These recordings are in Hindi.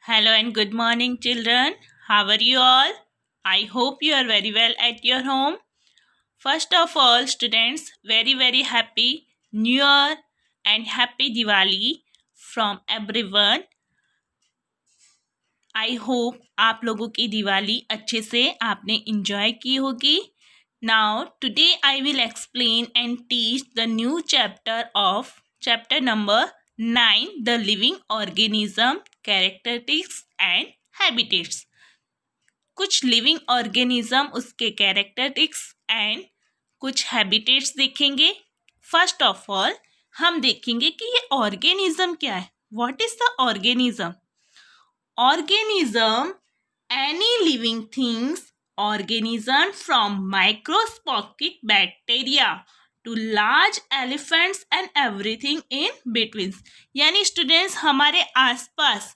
Hello and good morning, children. How are you all? I hope you are very well at your home. First of all, students, very happy New Year and happy Diwali from everyone. I hope आप लोगों की दिवाली अच्छे से आपने इंजॉय की होगी. Now today I will explain and teach the new chapter of chapter number 9 the living organism characteristics and habitats. कुछ लिविंग ऑर्गेनिज्म उसके कैरेक्टरिस्टिक्स एंड कुछ हैबिटेट्स देखेंगे. फर्स्ट ऑफ ऑल हम देखेंगे कि ये ऑर्गेनिज्म क्या है. What is the organism? Organism, any living things, organism from microscopic bacteria to large elephants and everything in between. यानी स्टूडेंट्स हमारे आसपास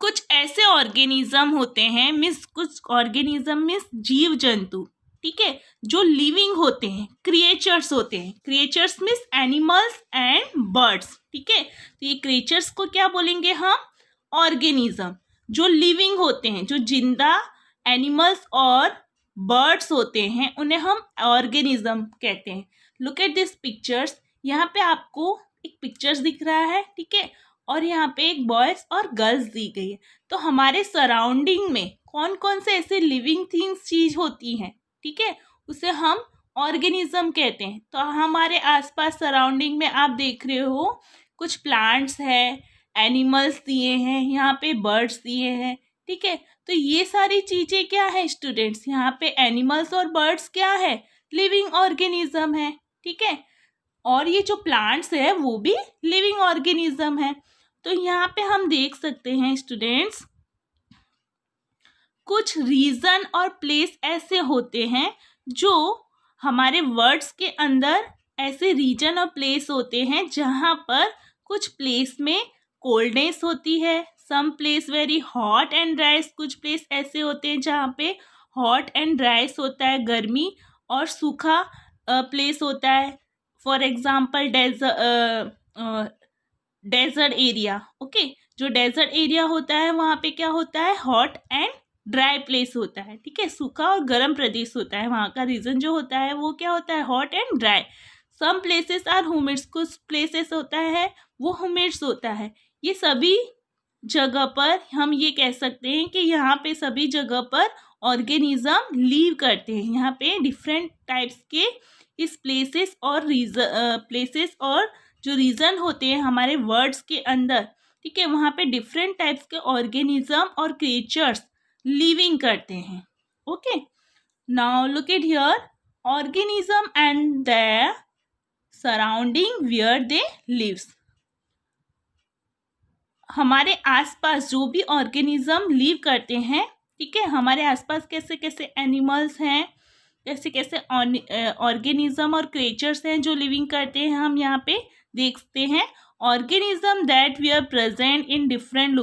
कुछ ऐसे ऑर्गेनिज्म होते हैं, मीन्स कुछ ऑर्गेनिज्म मीन्स जीव जंतु, ठीक है, जो लिविंग होते हैं, क्रिएचर्स होते हैं. Creatures means animals and birds, ठीक है. तो ये क्रिएचर्स को क्या बोलेंगे हम? ऑर्गेनिज्म. जो लिविंग होते हैं, जो जिंदा एनिमल्स और बर्ड्स होते हैं, उन्हें हम ऑर्गेनिज्म कहते हैं. Look at this pictures. यहाँ पे आपको एक पिक्चर्स दिख रहा है, ठीक है, और यहाँ पे एक बॉयज और गर्ल्स दी गई है. तो हमारे सराउंडिंग में कौन कौन से ऐसे लिविंग थिंग्स चीज होती हैं, ठीक है, उसे हम ऑर्गेनिज्म कहते हैं. तो हमारे आसपास सराउंडिंग में आप देख रहे हो कुछ प्लांट्स है, एनिमल्स दिए हैं, यहाँ पे बर्ड्स दिए हैं, ठीक है. तो ये सारी चीजें क्या है स्टूडेंट्स? यहाँ पे एनिमल्स और बर्ड्स क्या है? लिविंग ऑर्गेनिज्म है, ठीक है. और ये जो प्लांट्स है वो भी लिविंग ऑर्गेनिज्म है. तो यहाँ पे हम देख सकते हैं स्टूडेंट्स, कुछ रीजन और प्लेस ऐसे होते हैं जो हमारे वर्ड्स के अंदर ऐसे रीजन और प्लेस होते हैं जहाँ पर कुछ प्लेस में कोल्डनेस होती है, some place very hot and dries. कुछ प्लेस ऐसे होते हैं जहाँ पे हॉट एंड ड्राइस होता है, गर्मी और सूखा प्लेस होता है. For example desert area, okay. जो डेजर्ट एरिया होता है वहाँ पे क्या होता है? हॉट एंड ड्राई प्लेस होता है, ठीक है, सूखा और गर्म प्रदेश होता है. वहाँ का रीजन जो होता है वो क्या होता है? Hot and dry. Some places are humids. कुछ प्लेसेस होता है वो ह्यूमिड्स होता है. ये सभी जगह पर हम ये कह सकते हैं कि यहाँ पे सभी जगह पर ऑर्गेनिज्म लीव करते हैं. यहाँ पे डिफरेंट टाइप्स के इस प्लेसेस और जो रीजन होते हैं हमारे वर्ड्स के अंदर, ठीक है, वहाँ पे डिफरेंट टाइप्स के ऑर्गेनिज्म और क्रिएचर्स लिविंग करते हैं. Okay, now look at here. Organism and the surrounding where they lives. हमारे आसपास जो भी ऑर्गेनिज्म लिव करते हैं, ठीक है, हमारे आसपास कैसे कैसे एनिमल्स हैं, कैसे कैसे ऑर्गेनिज्म और क्रिएचर्स हैं जो लिविंग करते हैं, हम यहाँ पे देखते हैं. Organism that we are present in different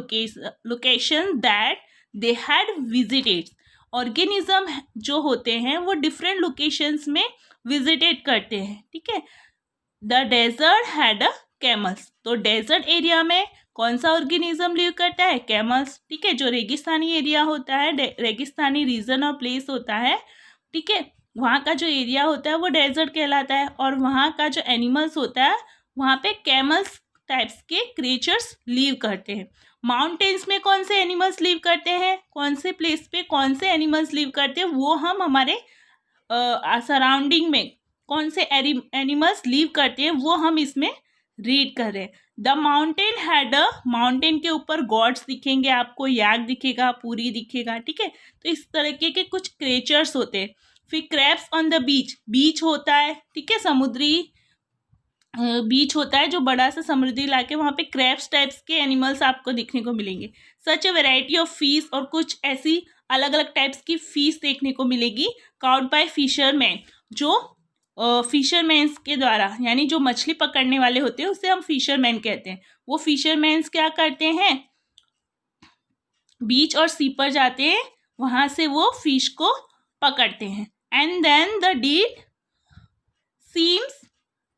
location that they had visited. Organism जो होते हैं वो डिफरेंट लोकेशंस में विजिटेड करते हैं, ठीक है. The desert had a camels. तो डेजर्ट एरिया में कौन सा ऑर्गेनिज्म लिव करता है? कैमल्स, ठीक है. जो रेगिस्तानी एरिया होता है, रेगिस्तानी रीजन और प्लेस होता है, ठीक है, वहाँ का जो एरिया होता है वो डेजर्ट कहलाता है. और वहाँ का जो एनिमल्स होता है वहाँ पे कैमल्स टाइप्स के क्रिएचर्स लिव करते हैं. माउंटेन्स में कौन से एनिमल्स लिव करते हैं, कौन से प्लेस पे कौन से एनिमल्स लिव करते हैं, वो हम हमारे सराउंडिंग में कौन से एनिमल्स लिव करते हैं वो हम इसमें रीड कर रहे हैं. The mountain had a. Mountain के ऊपर गॉड्स दिखेंगे आपको, याक दिखेगा, पूरी दिखेगा, ठीक है. तो इस तरीके के कुछ क्रिएचर्स होते हैं. फिर क्रैब्स ऑन द बीच. बीच होता है, ठीक है, समुद्री बीच होता है जो बड़ा सा समुद्री इलाके, वहाँ पे क्रैब्स टाइप्स के एनिमल्स आपको दिखने को मिलेंगे. सच ए वेराइटी ऑफ फिश. और कुछ ऐसी अलग अलग टाइप्स की फिश देखने को मिलेगी. Caught by fisherman. जो फिशरमैन्स के द्वारा, यानी जो मछली पकड़ने वाले होते हैं उसे हम फिशरमैन कहते हैं. वो फिशरमैन्स क्या करते हैं? बीच और सी पर जाते हैं, वहाँ से वो फिश को पकड़ते हैं. And then the deed seems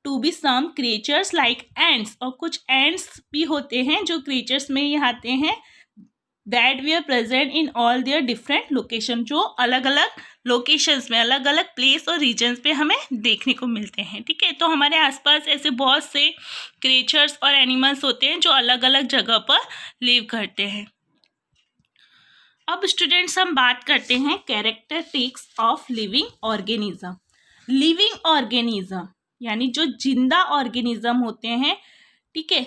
to be some creatures like ants, और कुछ एंड्स भी होते हैं जो क्रिएचर्स में ही आते हैं, that we are present in all their different location, जो अलग अलग लोकेशंस में, अलग अलग प्लेस और रीजन्स पे हमें देखने को मिलते हैं। ठीक है, तो हमारे आसपास ऐसे बहुत से क्रिएचर्स और एनिमल्स होते हैं जो अलग अलग जगह पर लिव करते हैं। अब स्टूडेंट्स हम बात करते हैं characteristics of living organism. Living organism यानी जो जिंदा ऑर्गेनिज्म होते हैं, ठीक है,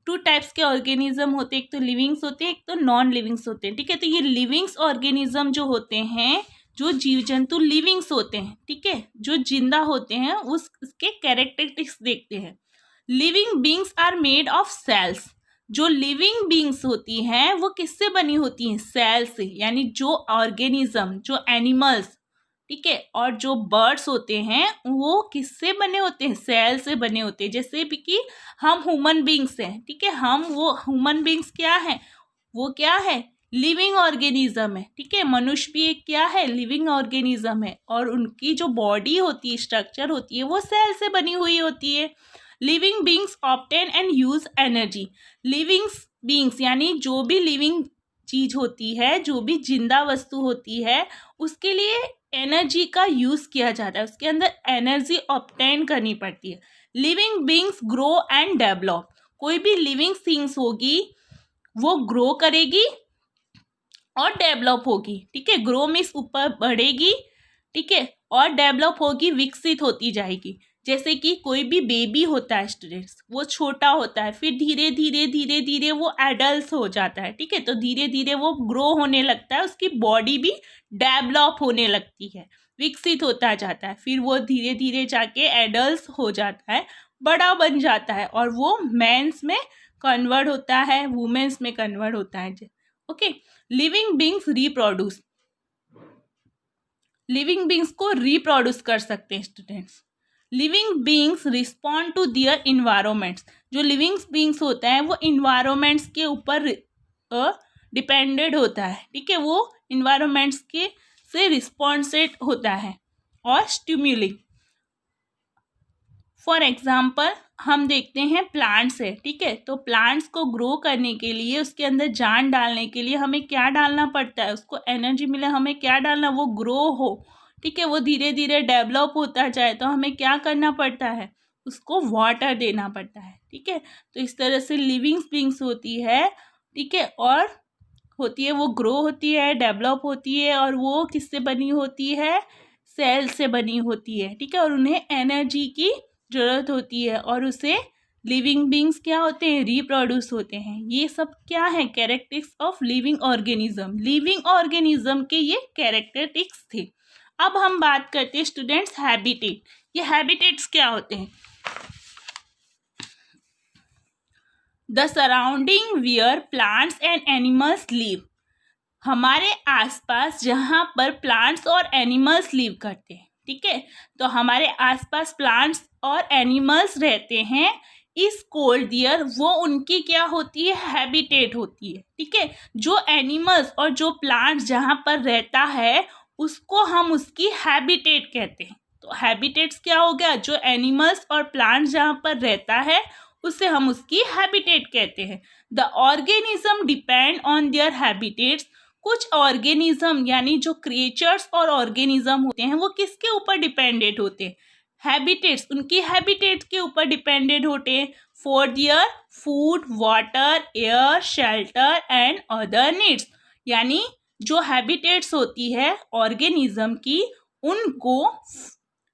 टू टाइप्स के ऑर्गेनिज्म होते हैं, एक तो लिविंग्स होते हैं, एक तो नॉन लिविंग्स होते हैं। ठीक है, तो ये लिविंग्स ऑर्गेनिज्म जो होते हैं, जो जीव जंतु लिविंग्स होते हैं, ठीक है, जो जिंदा होते हैं, उसके कैरेक्टरिस्टिक्स देखते हैं। Living beings are made of cells. जो लिविंग बींग्स होती हैं वो किससे बनी होती हैं? सेल से। यानी जो ऑर्गेनिज्म, जो एनिमल्स, ठीक है, और जो बर्ड्स होते हैं वो किससे बने होते हैं? सेल से बने होते हैं। जैसे भी कि हम ह्यूमन बींग्स हैं, ठीक है, हम वो ह्यूमन बींग्स क्या है? वो क्या है? लिविंग ऑर्गेनिज्म है। ठीक है, मनुष्य भी एक क्या है? लिविंग ऑर्गेनिज्म है, और उनकी जो बॉडी होती है, स्ट्रक्चर होती है, वो सेल से बनी हुई होती है। Living beings obtain and use energy. Living beings यानी जो भी लिविंग चीज होती है, जो भी जिंदा वस्तु होती है, उसके लिए एनर्जी का यूज किया जाता है, उसके अंदर एनर्जी ऑब्टेन करनी पड़ती है। Living beings grow and develop. कोई भी लिविंग थिंग्स होगी वो ग्रो करेगी और डेवलप होगी। ठीक है, ग्रो मीन्स ऊपर बढ़ेगी, ठीक है, और डेवलप होगी, विकसित होती जाएगी। जैसे कि कोई भी बेबी होता है स्टूडेंट्स, वो छोटा होता है, फिर धीरे धीरे धीरे धीरे वो एडल्ट हो जाता है। ठीक है, तो धीरे धीरे वो ग्रो होने लगता है, उसकी बॉडी भी डेवलप होने लगती है, विकसित होता जाता है, फिर वो धीरे धीरे जाके एडल्ट हो जाता है, बड़ा बन जाता है, और वो मेंस में कन्वर्ट होता है, वुमेन्स में कन्वर्ट होता है। Okay, living beings reproduce. Living beings को रिप्रोड्यूस कर सकते हैं students. Living beings respond to their environments. जो लिविंग बींग्स होता है वो इन्वायरमेंट्स के ऊपर डिपेंडेड होता है। ठीक है, वो इन्वायरमेंट्स के से रिस्पॉन्सेट होता है और स्टिम्युलिंग। फॉर एग्जाम्पल हम देखते हैं प्लांट्स है, ठीक है, तो प्लांट्स को ग्रो करने के लिए, उसके अंदर जान डालने के लिए हमें क्या डालना पड़ता है? उसको एनर्जी मिले, हमें क्या डालना? वो ग्रो हो, ठीक है, वो धीरे धीरे डेवलप होता जाए, तो हमें क्या करना पड़ता है? उसको वाटर देना पड़ता है। ठीक है, तो इस तरह से लिविंग बींग्स होती है, ठीक है, और होती है, वो ग्रो होती है, डेवलप होती है, और वो किससे बनी होती है? सेल से बनी होती है। ठीक है, और उन्हें एनर्जी की ज़रूरत होती है, और उसे लिविंग बींग्स क्या होते हैं? रिप्रोड्यूस होते हैं। ये सब क्या है? Characteristics of living organism. Living organism के ये कैरेक्टरिस्टिक्स थे। अब हम बात करते हैं स्टूडेंट्स हैबिटेट। ये हैबिटेट्स क्या होते हैं? The surrounding wear plants and animals live. हमारे आसपास जहाँ पर प्लांट्स और एनिमल्स लिव करते हैं, ठीक है, तो हमारे आसपास प्लांट्स और एनिमल्स रहते हैं, इस कोल्ड ईयर वो उनकी क्या होती है? हैबिटेट होती है। ठीक है, जो एनिमल्स और जो प्लांट्स जहाँ पर रहता है उसको हम उसकी हैबिटेट कहते हैं। तो हैबिटेट्स क्या हो गया? जो एनिमल्स और प्लांट्स जहाँ पर रहता है उसे हम उसकी हैबिटेट कहते हैं। The organism depend on their habitats. कुछ ऑर्गेनिज्म यानी जो क्रिएचर्स और ऑर्गेनिज्म होते हैं वो किसके ऊपर डिपेंडेंट होते हैं? हैबिटेट्स, उनकी हैबिटेट के ऊपर डिपेंडेंट होते हैं for their food, water, air, shelter and other needs. यानी जो हैबिटेट्स होती है ऑर्गेनिज्म की, उनको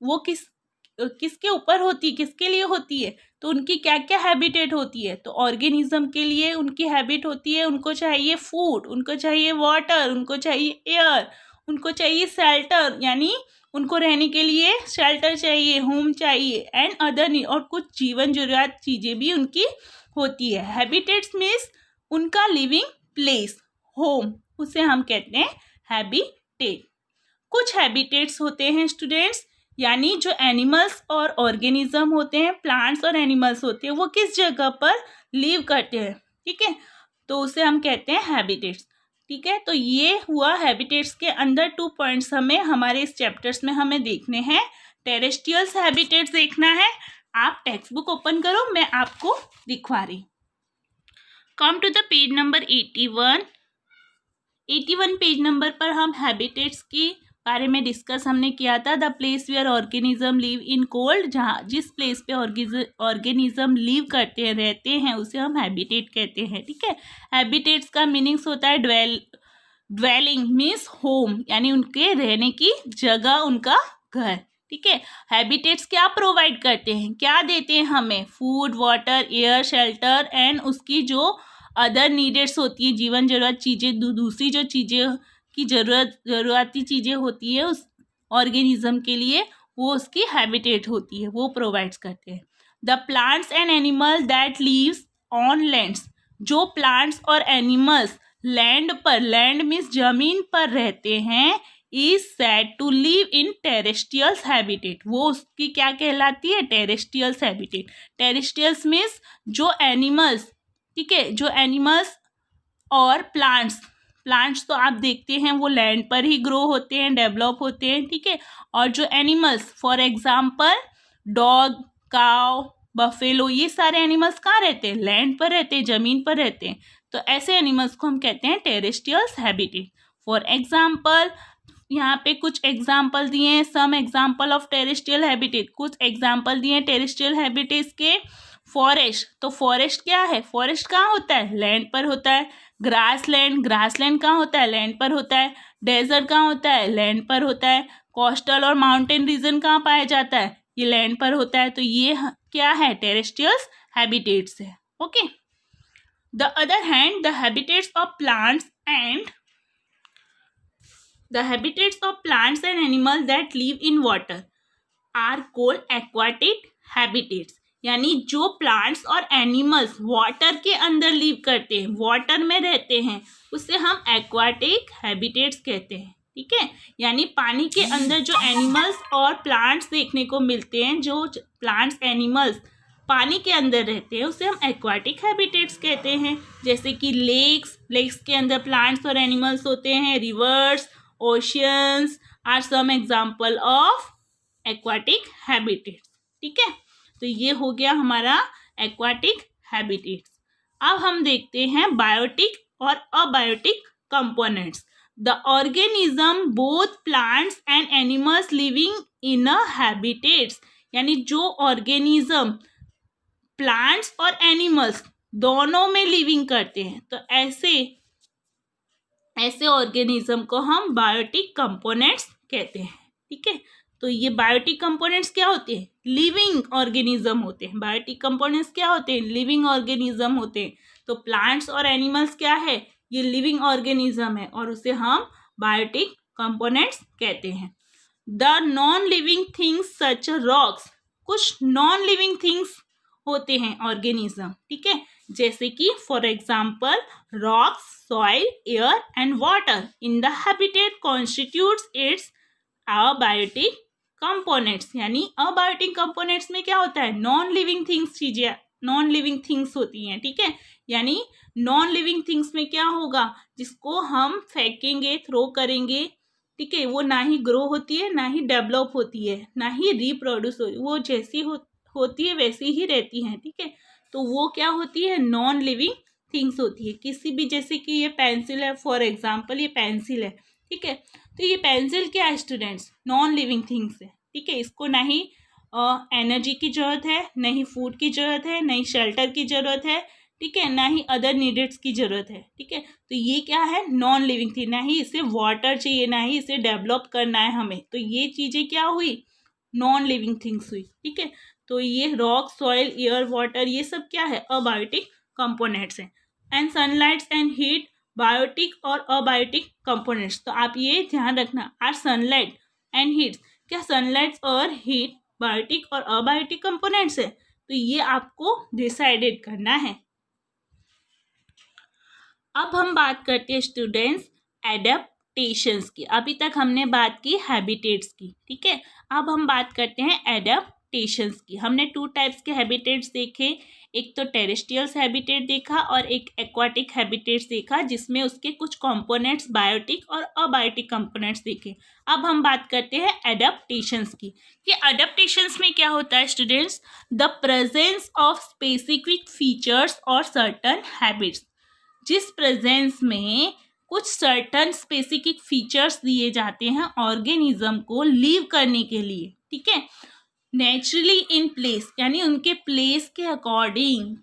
वो किसके ऊपर होती है? किसके लिए होती है? तो उनकी क्या क्या हैबिटेट होती है? तो ऑर्गेनिज्म के लिए उनकी हैबिट होती है, उनको चाहिए फूड, उनको चाहिए वाटर, उनको चाहिए एयर, उनको चाहिए शेल्टर, यानी उनको रहने के लिए शेल्टर चाहिए, होम चाहिए, एंड अदर नीड, और कुछ जीवन जरूरत चीज़ें भी उनकी होती है। हैबिटेट्स मीन्स उनका लिविंग प्लेस, होम, उसे हम कहते हैं हैबिटेट। कुछ हैबिटेट्स होते हैं स्टूडेंट्स, यानी जो एनिमल्स और ऑर्गेनिज्म होते हैं, प्लांट्स और एनिमल्स होते हैं, वो किस जगह पर लिव करते हैं, ठीक है, तो उसे हम कहते हैं हैबिटेट्स। ठीक है, तो ये हुआ हैबिटेट्स के अंदर 2 पॉइंट्स हमें हमारे इस चैप्टर्स में हमें देखने हैं। टेरेस्ट्रियल्स हैबिटेट्स देखना है, आप टेक्स्ट बुक ओपन करो, मैं आपको दिखवा रही। Come to the page number 81। 81 page number पर हम हैबिटेट्स के बारे में डिस्कस हमने किया था। The place where organism live in cold, जहाँ जिस प्लेस पे ऑर्गेनिज्म लिव करते हैं, रहते हैं, उसे हम हैबिटेट कहते हैं। ठीक है, हैबिटेट्स का मीनिंग्स होता है ड्वेलिंग मीन्स होम, यानी उनके रहने की जगह, उनका घर। ठीक है, हैबिटेट्स क्या प्रोवाइड करते हैं, क्या देते हैं हमें? Food, water, air, shelter and उसकी जो अदर नीडेड्स होती है, जीवन जरूरत चीज़ें, दूसरी जो चीज़ें की ज़रूरती चीज़ें होती है उस ऑर्गेनिज्म के लिए, वो उसकी हैबिटेट होती है, वो प्रोवाइड्स करते हैं। The plants and animal that lives on lands, जो प्लांट्स और एनिमल्स लैंड पर, लैंड मीन्स जमीन पर रहते हैं, is said to live in terrestrials habitat, वो उसकी क्या कहलाती है? Terrestrials habitat. टेरेस्ट्रियल्स मीन्स जो एनिमल्स, ठीक है, जो एनिमल्स और प्लांट्स तो आप देखते हैं वो लैंड पर ही ग्रो होते हैं, डेवलप होते हैं। ठीक है, और जो एनिमल्स, फॉर एग्जाम्पल डॉग, काव, बफेलो, ये सारे एनिमल्स कहाँ रहते हैं? लैंड पर रहते हैं, जमीन पर रहते हैं। तो ऐसे एनिमल्स को हम कहते हैं टेरेस्ट्रियल्स हैबिटेट। फॉर एग्जाम्पल, यहाँ पे कुछ एग्जाम्पल दिए हैं, some example of terrestrial habitat, कुछ एग्जाम्पल दिए हैं टेरेस्ट्रियल हैबिटेट्स के। फॉरेस्ट, तो फॉरेस्ट क्या है? फॉरेस्ट कहाँ होता है? लैंड पर होता है। ग्रासलैंड कहाँ होता है? लैंड पर होता है। डेजर्ट कहाँ होता है? लैंड पर होता है। कोस्टल और माउंटेन रीजन कहाँ पाया जाता है? ये लैंड पर होता है। तो ये क्या है? टेरेस्ट्रियल हैबिटेट्स है। Okay, the other hand the habitats of plants and animals that live in water are called aquatic habitats, यानी जो प्लांट्स और एनिमल्स वाटर के अंदर लिव करते हैं, वाटर में रहते हैं, उसे हम एक्वाटिक हैबिटेट्स कहते हैं। ठीक है, यानी पानी के अंदर जो एनिमल्स और प्लांट्स देखने को मिलते हैं, जो प्लांट्स एनिमल्स पानी के अंदर रहते हैं, उसे हम एक्वाटिक हैबिटेट्स कहते हैं। जैसे कि लेक्स के अंदर प्लांट्स और एनिमल्स होते हैं। Rivers, oceans are some example of aquatic habitats. ठीक है, तो ये हो गया हमारा एक्वाटिक हैबिटेट्स। अब हम देखते हैं बायोटिक और abiotic components. The organism both plants and animals living in a habitats, यानी जो ऑर्गेनिज्म प्लांट्स और एनिमल्स दोनों में लिविंग करते हैं, तो ऐसे ऑर्गेनिज्म को हम बायोटिक कंपोनेंट्स कहते हैं। ठीक है, तो ये बायोटिक कंपोनेंट्स क्या होते हैं? लिविंग ऑर्गेनिज्म होते हैं। बायोटिक कंपोनेंट्स क्या होते हैं? लिविंग ऑर्गेनिज्म होते हैं। तो प्लांट्स और एनिमल्स क्या है? ये लिविंग ऑर्गेनिज्म है और उसे हम बायोटिक कंपोनेंट्स कहते हैं। The non living things such rocks, कुछ नॉन लिविंग थिंग्स होते हैं ऑर्गेनिज्म। ठीक है, जैसे कि for example rocks, soil, air and water in the habitat constitutes it's abiotic components, यानी अबायोटिक कंपोनेंट्स में क्या होता है? नॉन लिविंग थिंग्स, चीजें नॉन लिविंग थिंग्स होती हैं। ठीक है, यानी नॉन लिविंग थिंग्स में क्या होगा? जिसको हम फेंकेंगे, थ्रो करेंगे, ठीक है, वो ना ही ग्रो होती है, ना ही डेवलप होती है, ना ही रिप्रोड्यूस होती है, वो जैसी होती है वैसी ही रहती हैं। ठीक है, तो वो क्या होती है? नॉन लिविंग थिंग्स होती है। किसी भी, जैसे कि ये पेंसिल है, फॉर एग्जाम्पल ये पेंसिल है। ठीक है, तो ये पेंसिल क्या है स्टूडेंट्स? नॉन लिविंग थिंग्स है। ठीक है, इसको ना ही एनर्जी की जरूरत है, ना ही फूड की जरूरत है, ना ही शेल्टर की जरूरत है, ठीक है, ना ही अदर नीडेड्स की जरूरत है। ठीक है, तो ये क्या है? नॉन लिविंग थिंग, ना ही इसे वाटर चाहिए, ना ही इसे डेवलप करना है हमें, तो ये चीज़ें क्या हुई? नॉन लिविंग थिंग्स हुई। ठीक है, तो ये रॉक, सॉइल, एयर, वाटर, ये सब क्या है? अबायोटिक कंपोनेंट्स हैं। And sunlights and heat biotic और अबायोटिक कंपोनेंट्स, तो आप ये ध्यान रखना, आर सनलाइट एंड हीट, क्या सनलाइट और हीट बायोटिक और अबायोटिक कंपोनेंट्स है? तो ये आपको डिसाइडेड करना है। अब हम बात करते हैं स्टूडेंट्स एडेप्टेशंस की। अभी तक हमने बात की हैबिटेट्स की। ठीक है, अब हम बात करते हैं एडेप्टेशंस एडेप्टेशंस की। हमने 2 टाइप्स के हैबिटेट्स देखे, एक तो टेरेस्ट्रियल्स हैबिटेट देखा और एक एक्वाटिक हैबिटेट्स देखा, जिसमें उसके कुछ कंपोनेंट्स बायोटिक और अबायोटिक कंपोनेंट्स देखे। अब हम बात करते हैं एडेप्टेशंस की। कि एडेप्टेशंस में क्या होता है students? The presence of specific features और सर्टन हैबिट्स। जिस प्रेजेंस में कुछ सर्टन स्पेसिफिक फीचर्स दिए जाते हैं ऑर्गेनिज्म को लीव करने के लिए, ठीक है, नेचुरली इन प्लेस, यानी उनके प्लेस के अकॉर्डिंग,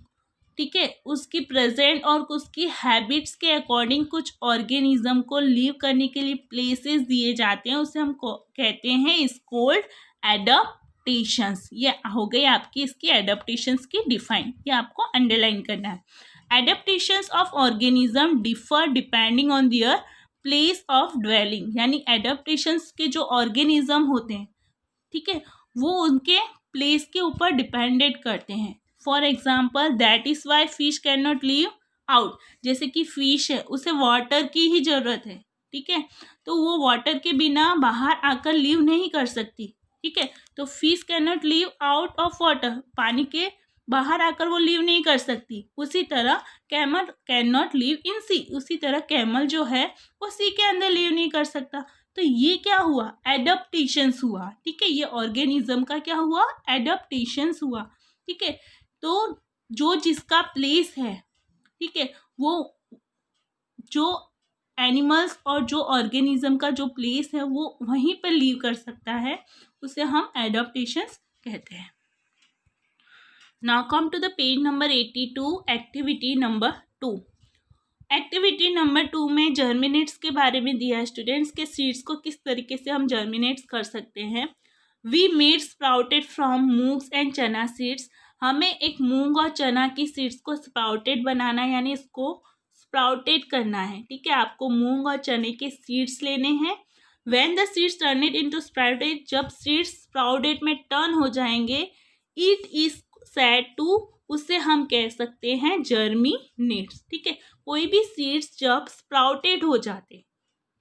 ठीक है, उसकी प्रेजेंट और उसकी हैबिट्स के अकॉर्डिंग कुछ ऑर्गेनिज्म को लीव करने के लिए प्लेसेस दिए जाते हैं, उसे हम कहते हैं इज कॉल्ड एडेप्टेशंस। ये हो गई आपकी इसकी एडेप्टेशंस की डिफाइन, ये आपको अंडरलाइन करना है। Adaptations of organism differ depending on their place of dwelling, यानी एडेप्टेशंस के जो ऑर्गेनिज्म होते हैं, ठीक है, वो उनके प्लेस के ऊपर डिपेंडेड करते हैं। For example, that is why fish can not leave out. जैसे कि फिश है, उसे वाटर की ही जरूरत है, ठीक है, तो वो वाटर के बिना बाहर आकर लीव नहीं कर सकती, ठीक है, तो fish can not leave out of water, पानी के बाहर आकर वो लीव नहीं कर सकती। उसी तरह कैमल कैन नॉट लीव इन सी, उसी तरह कैमल जो है वो सी के अंदर लीव नहीं कर सकता। तो ये क्या हुआ? एडेप्टेशंस हुआ, ठीक है, ये ऑर्गेनिज्म का क्या हुआ? एडेप्टेशंस हुआ, ठीक है। तो जो जिसका प्लेस है, ठीक है, वो जो एनिमल्स और जो ऑर्गेनिज्म का जो प्लेस है वो वहीं पर लीव कर सकता है, उसे हम एडेप्टेशंस कहते हैं। Now come to the page number 82, activity number 2। Activity number 2 में जर्मिनेट्स के बारे में दिया है स्टूडेंट्स के सीड्स को किस तरीके से हम जर्मिनेट्स कर सकते हैं। We made sprouted from moongs and chana seeds. हमें एक मूंग और चना की सीड्स को स्प्राउटेड बनाना है, यानी इसको स्प्राउटेड करना है, ठीक है। आपको मूंग और चने के सीड्स लेने हैं। When the seeds turn it into sprouted, जब सीड्स स्प्राउटेड में टर्न हो जाएंगे, इट इज सेड टू, उससे हम कह सकते हैं जर्मिनेट्स, ठीक है। कोई भी सीड्स जब स्प्राउटेड हो जाते,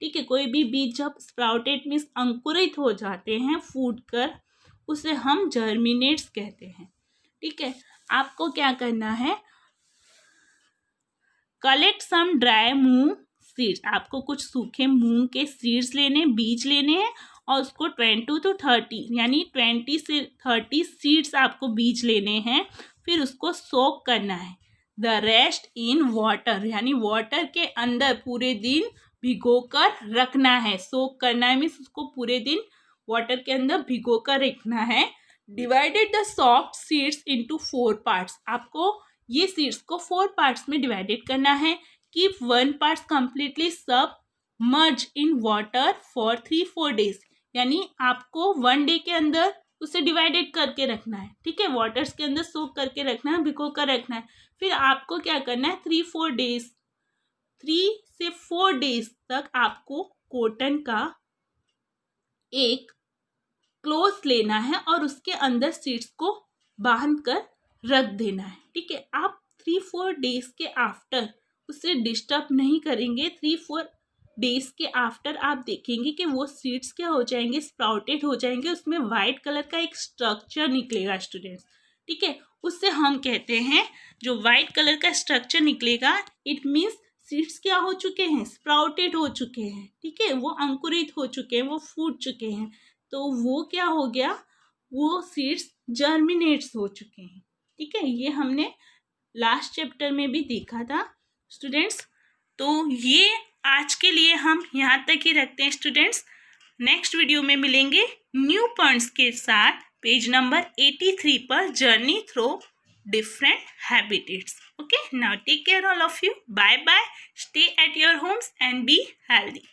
ठीक है, कोई भी बीज जब स्प्राउटेड मीन्स अंकुरित हो जाते हैं फूट कर, उसे हम जर्मिनेट्स कहते हैं, ठीक है। आपको क्या करना है? कलेक्ट सम ड्राई मूंग सीड्स। आपको कुछ सूखे मूंग के सीड्स लेने, बीज लेने हैं, और उसको 20 to 30 यानी 20 से 30 सीड्स आपको बीज लेने हैं। फिर उसको सोक करना है, द रेस्ट इन वाटर, यानी वाटर के अंदर पूरे दिन भिगो कर रखना है। सोक करना है मीन्स उसको पूरे दिन वाटर के अंदर भिगो कर रखना है। Divided the soft seeds into 4 parts. आपको ये सीड्स को 4 पार्ट्स में डिवाइडेड करना है। Keep 1 part completely submerge in water for 3-4 days, यानी आपको 1 डे के अंदर उसे डिवाइडेड करके रखना है, ठीक है, वाटर्स के अंदर सोक करके रखना है, भिगो कर रखना है। फिर आपको क्या करना है? 3 से 4 डेज तक आपको कॉटन का एक क्लोथ लेना है और उसके अंदर सीड्स को बांध कर रख देना है, ठीक है। आप 3-4 डेज के आफ्टर उसे डिस्टर्ब नहीं करेंगे। 3-4 डेज के आफ्टर आप देखेंगे कि वो सीड्स क्या हो जाएंगे? स्प्राउटेड हो जाएंगे। उसमें वाइट कलर का एक स्ट्रक्चर निकलेगा स्टूडेंट्स, ठीक है, उससे हम कहते हैं, जो वाइट कलर का स्ट्रक्चर निकलेगा, इट मीन्स सीड्स क्या हो चुके हैं? स्प्राउटेड हो चुके हैं, ठीक है, वो अंकुरित हो चुके हैं, वो फूट चुके हैं। तो वो क्या हो गया? वो सीड्स जर्मिनेट्स हो चुके हैं, ठीक है। ये हमने लास्ट चैप्टर में भी देखा था स्टूडेंट्स। तो ये आज के लिए हम यहाँ तक ही रखते हैं स्टूडेंट्स। नेक्स्ट वीडियो में मिलेंगे न्यू पॉइंट्स के साथ पेज नंबर 83 पर, journey through different habitats. Okay, now take care all of you. Bye bye. Stay at your homes and be healthy.